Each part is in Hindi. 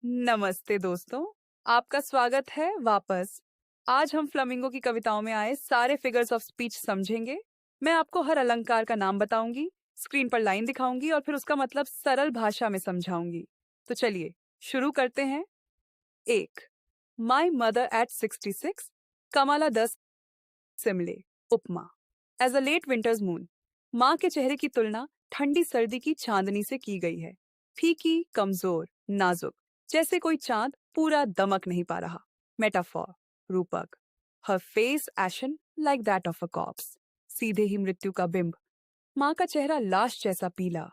नमस्ते दोस्तों, आपका स्वागत है वापस। आज हम फ्लेमिंगो की कविताओं में आए सारे फिगर्स ऑफ स्पीच समझेंगे। मैं आपको हर अलंकार का नाम बताऊंगी, स्क्रीन पर लाइन दिखाऊंगी और फिर उसका मतलब सरल भाषा में समझाऊंगी। तो चलिए शुरू करते हैं। एक, my mother at 66, Kamala 10 simile, उपमा। As a late winter's moon, माँ के चेहरे की तुलना ठंडी सर्दी की चांदनी से की गई है। फीकी, कमजोर, नाजुक, जैसे कोई चांद पूरा दमक नहीं पा रहा। मेटाफॉर, रूपक। Her face ashen like that of a corpse, सीधे ही मृत्यु का बिंब। माँ का चेहरा लाश जैसा पीला,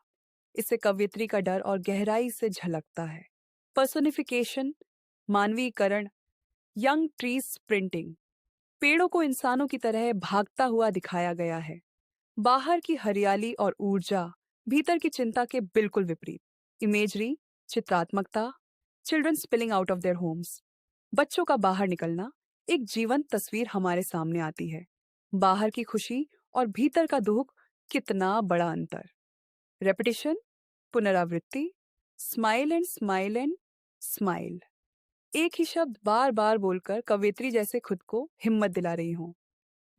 इससे कवयित्री का डर और गहराई से झलकता है। पर्सोनिफिकेशन, मानवीकरण। यंग ट्रीज स्प्रिंटिंग, पेड़ों को इंसानों की तरह भागता हुआ दिखाया गया है। बाहर की हरियाली और ऊर्जा, भीतर की चिंता के बिल्कुल विपरीत। इमेजरी, चित्रात्मकता। Children spilling out of their homes, बच्चों का बाहर निकलना। एक जीवंत तस्वीर हमारे सामने आती है। बाहर की खुशी और भीतर का दुख, कितना बड़ा अंतर। रेपिटेशन, पुनरावृत्ति। Smile and smile and smile, एक ही शब्द बार बार बोलकर कवियत्री जैसे खुद को हिम्मत दिला रही हूँ।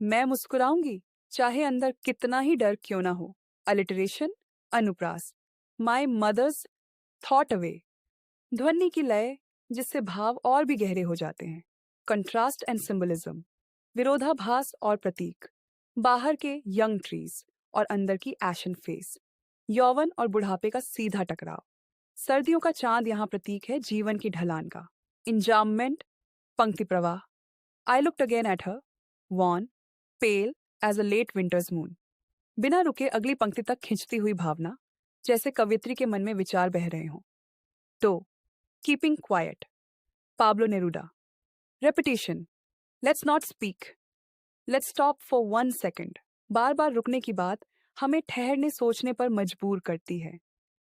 मैं मुस्कुराऊंगी, चाहे अंदर कितना ही डर क्यों ना हो। अलिटरेशन, अनुप्रास। माई मदर्स थॉट अवे, ध्वनि की लय जिससे भाव और भी गहरे हो जाते हैं। कंट्रास्ट एंड सिंबलिज्म, विरोधाभास और प्रतीक। बाहर के यंग ट्रीज और अंदर की एशन फेस, यौवन और बुढ़ापे का सीधा टकराव। सर्दियों का चांद यहाँ प्रतीक है जीवन की ढलान का। इंजाममेंट, पंक्ति प्रवाह। I looked again at her, wan, pale as a late winter's moon. बिना रुके अगली पंक्ति तक खिंचती हुई भावना, जैसे कवियत्री के मन में विचार बह रहे हों। तो keeping quiet, Pablo Neruda. Repetition, let's not speak, let's stop for 1 second. बार बार रुकने की बात हमें ठहरने सोचने पर मजबूर करती है।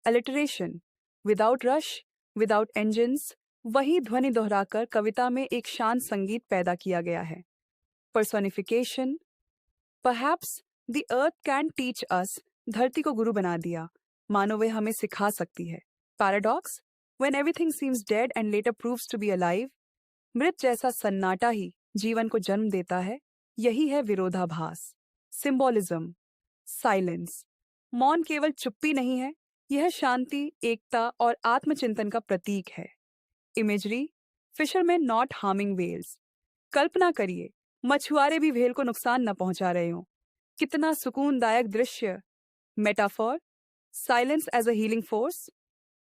Alliteration, without rush, without engines, वही ध्वनि दोहराकर कविता में एक शांत संगीत पैदा किया गया है। Personification, perhaps the earth can teach अस, धरती को गुरु बना दिया, मानो वे हमें सिखा सकती है। Paradox, when everything seems dead and later proves to be alive, मृत जैसा सन्नाटा ही जीवन को जन्म देता है, यही है विरोधाभास। सिंबोलिज्म, साइलेंस, मौन केवल चुप्पी नहीं है, यह शांति, एकता और आत्मचिंतन का प्रतीक है। Imagery, fisherman not harming whales, कल्पना करिए मछुआरे भी व्हेल को नुकसान न पहुंचा रहे हों। कितना सुकूनदायक दृश्य। Metaphor, silence as a healing force,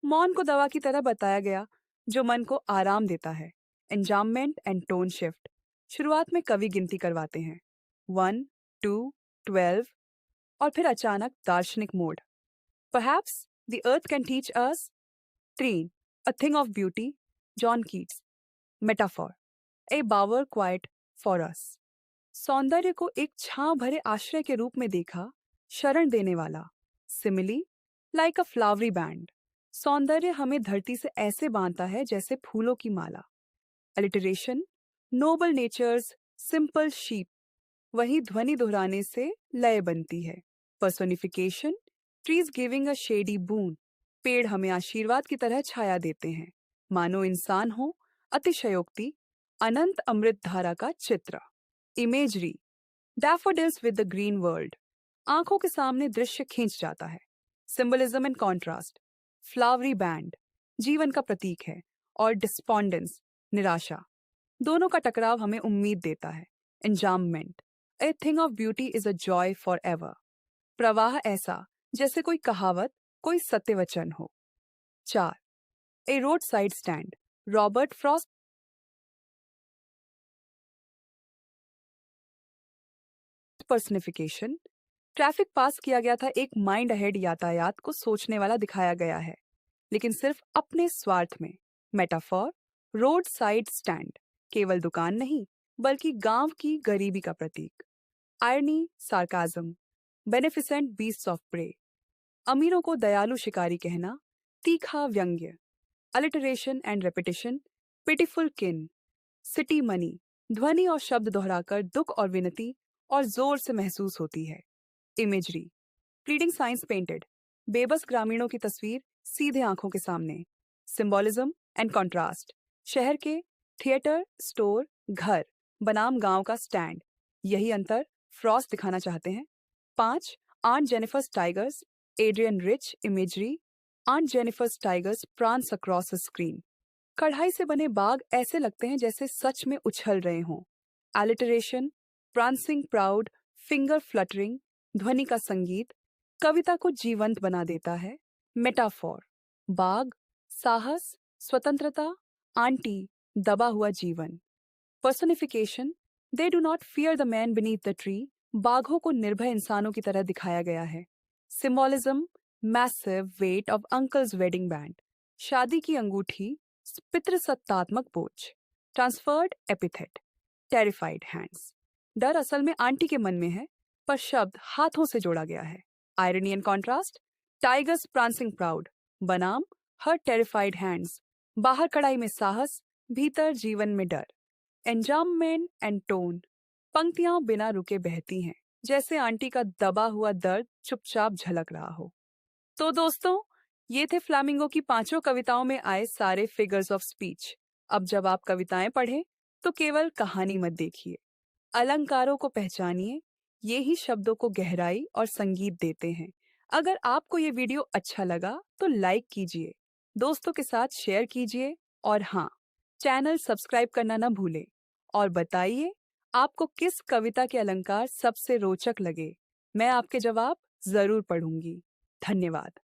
मौन को दवा की तरह बताया गया जो मन को आराम देता है। एंजाममेंट एंड टोन शिफ्ट, शुरुआत में कवि गिनती करवाते हैं, 1, 2, 12, और फिर अचानक दार्शनिक mode. Perhaps the earth can teach us, 3, a thing of beauty, John Keats. Metaphor, a bower quiet for us, सौंदर्य को एक छांव भरे आश्रय के रूप में देखा, शरण देने वाला। सिमिली, लाइक अ फ्लावरी बैंड, सौंदर्य हमें धरती से ऐसे बांधता है जैसे फूलों की माला। Alliteration, noble nature's simple sheep, वही ध्वनि दोहराने से लय बनती है। Personification, trees giving a shady boon, पेड़ हमें आशीर्वाद की तरह छाया देते हैं, मानो इंसान हो। अतिशयोक्ति, अनंत अमृत धारा का चित्र। Imagery, daffodils with the green world, आंखों के सामने दृश्य खींच जाता है। Symbolism and contrast, flowery band, जीवन का प्रतीक है, और डिस्पॉन्डेंस, निराशा, दोनों का टकराव हमें उम्मीद देता है। Enjambment, a thing of beauty is a joy for ever, प्रवाह ऐसा जैसे कोई कहावत, कोई सत्यवचन हो। 4, a road side stand, Robert Frost. Personification, traffic पास किया गया था, एक माइंड अहेड यातायात को सोचने वाला दिखाया गया है, लेकिन सिर्फ अपने स्वार्थ में। मेटाफॉर, रोड साइड स्टैंड, केवल दुकान नहीं बल्कि गांव की गरीबी का प्रतीक। Irony, sarcasm, beneficent beasts of prey, अमीरों को दयालु शिकारी कहना, तीखा व्यंग्य। अलिटरेशन एंड रेपिटेशन, पिटिफुल किन, सिटी मनी, ध्वनि और शब्द दोहराकर दुख और विनती और जोर से महसूस होती है। इमेजरी, प्लीडिंग साइंस पेंटेड, बेबस ग्रामीणों की तस्वीर सीधे आंखों के सामने। सिंबोलिज्म, एंड कॉन्ट्रास्ट, शहर के थिएटर, स्टोर, घर बनाम गांव का स्टैंड, यही अंतर फ्रॉस्ट दिखाना चाहते हैं। 5. Aunt Jennifer's tigers, Adrienne Rich imagery, aunt Jennifer's tigers prance across the screen. कढ़ाई से बने बाग ऐसे लगते हैं जैसे सच में उछल रहे हों। Alliteration, prancing proud, finger fluttering, ध्वनि का संगीत कविता को जीवंत बना देता है। मेटाफॉर, बाग, साहस, स्वतंत्रता, आंटी, दबा हुआ जीवन। Personification, they do not fear the man beneath the tree, बाघों को निर्भय इंसानों की तरह दिखाया गया है। Symbolism, massive weight of uncle's wedding band, शादी की अंगूठी, पितृसत्तात्मक बोझ। ट्रांसफर्ड एपिथेट, टेरिफाइड हैंड्स, डर असल में आंटी के मन में है पर शब्द हाथों से जोड़ा गया है। Irony and contrast, tigers prancing proud बनाम हर टेरिफाइड हैंड्स, बाहर कड़ाई में साहस, भीतर जीवन में डर। एंजाममेंट एंड टोन, पंक्तियां बिना रुके बहती हैं जैसे आंटी का दबा हुआ दर्द चुपचाप झलक रहा हो। तो दोस्तों, ये थे फ्लामिंगो की 5 कविताओं में आए सारे फिगर्स ऑफ स्पीच। अब जब आप कविताएं पढ़ें तो केवल कहानी मत देखिए, अलंकारों को पहचानिए, ये ही शब्दों को गहराई और संगीत देते हैं। अगर आपको ये वीडियो अच्छा लगा तो लाइक कीजिए, दोस्तों के साथ शेयर कीजिए और हाँ, चैनल सब्सक्राइब करना ना भूलें। और बताइए आपको किस कविता के अलंकार सबसे रोचक लगे। मैं आपके जवाब जरूर पढ़ूंगी। धन्यवाद।